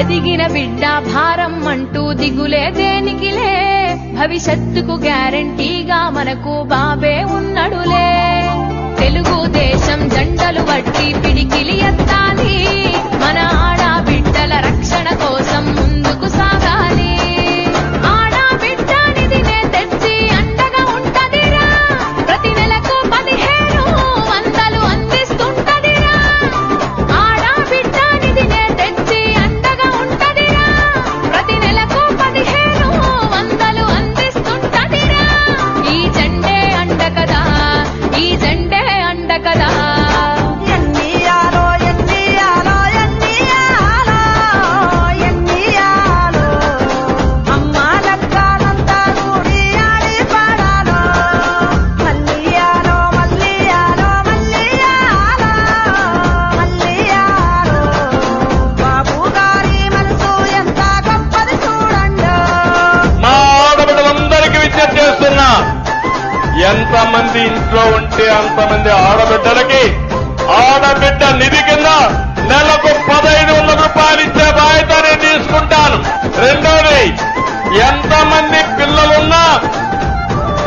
ఎదిగిన బిడ్డ భారం అంటూ దిగులే దేనికిలే, భవిష్యత్తుకు గ్యారంటీగా మనకు బాబే ఉన్నడులే. తెలుగుదేశం జెండలు వట్టి పిడికిలి ఎత్తాలి, మన ఆడబిడ్డల రక్షణ కోసం ముందుకు సాగాలి. ఆడబిడ్డనిదినే తెచ్చి అండగా ఉంటదిరా, ప్రతి నెలకు 1500 అందిస్తుంటదిరా. ఆడబిడ్డనిదినే తెచ్చి అండగా ఉంటదిరా, ప్రతి నెలకు 1500 అందిస్తుంటదిరా. ఈ జెండే అండ కదా, ఈ జెండే అండ కదా. ఎంతమంది ఇంట్లో ఉంటే అంతమంది ఆడబిడ్డలకి ఆడబిడ్డ నిధి కింద నెలకు 1500 రూపాయలు ఇచ్చే బాధ్యత నేను తీసుకుంటాను. రెండోది, ఎంతమంది పిల్లలున్నా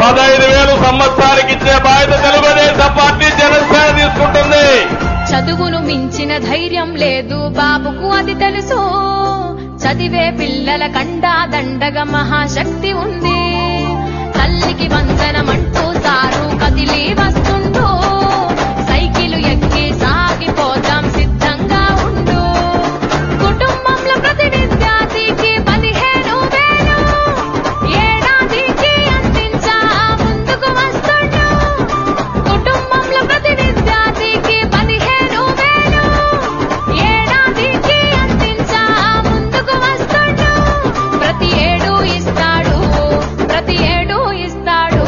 15,000 సంవత్సరానికి ఇచ్చే బాధ్యత తెలుగుదేశం పార్టీ జనసేన తీసుకుంటుంది. చదువును మించిన ధైర్యం లేదు బాబుకు, అది తెలుసు. చదివే పిల్లల కండా దండగా మహాశక్తి ఉంది. తల్లికి వందనమంటూ సారు కదిలి వస్తుండు, సైకిలు ఎక్కి సాగిపోతాం సిద్ధంగా ఉండు. కుటుంబంలో ప్రతి విద్యార్థికి 15,000 ఏడాదికి అందించా ముందుకు వస్తుండు. కుటుంబంలో ప్రతి విద్యార్థికి 15,000 ఏడాదికి అందించా ముందుకు వస్తుండు. ప్రతి ఏడు ఇస్తాడు, ప్రతి ఏడు ఇస్తాడు.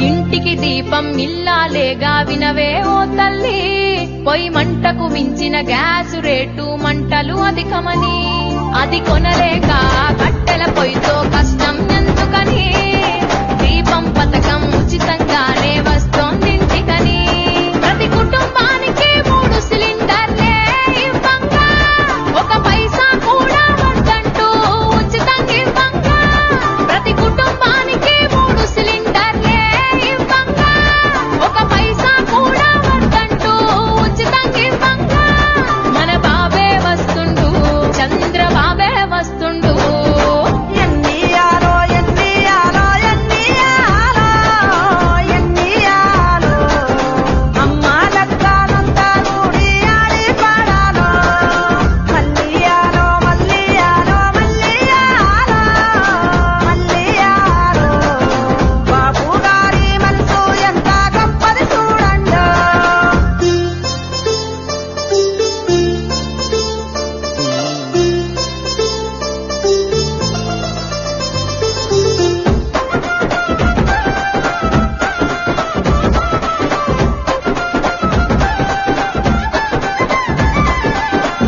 ఇంటికి దీపం ఇల్లాలేగా వినవే ఓ తల్లి, పొయ్యి మంటకు మించిన గ్యాసు రేటు మంటలు అధికమని. అది కొనలేక కట్టెల పొయ్యితో కష్టం ఎందుకని, దీపం పథకం ఉచితంగానే వస్తోందింటికని. ప్రతి కుటుంబానికి 3 సిలిండర్లే ఇవ్వంగా, 1 పైసా కూడా వద్దంటూ ఉచితంగా ఇవ్వంగా. ప్రతి కుటుంబానికి 3 సిలిండర్లే ఇవ్వంగా, 1 పైసా కూడా వద్దంటూ ఉచితంగా ఇవ్వంగా. మన బాబే వస్తుండు, చంద్రబాబే వస్తుండు.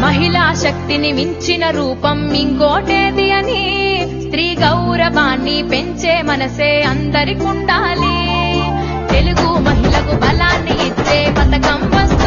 మహిళా శక్తిని మించిన రూపం ఇంకోటేది అని, స్త్రీ గౌరవాన్ని పెంచే మనసే అందరికుండాలి. తెలుగు మహిళకు బలాన్ని ఇచ్చే పథకం వస్తుంది.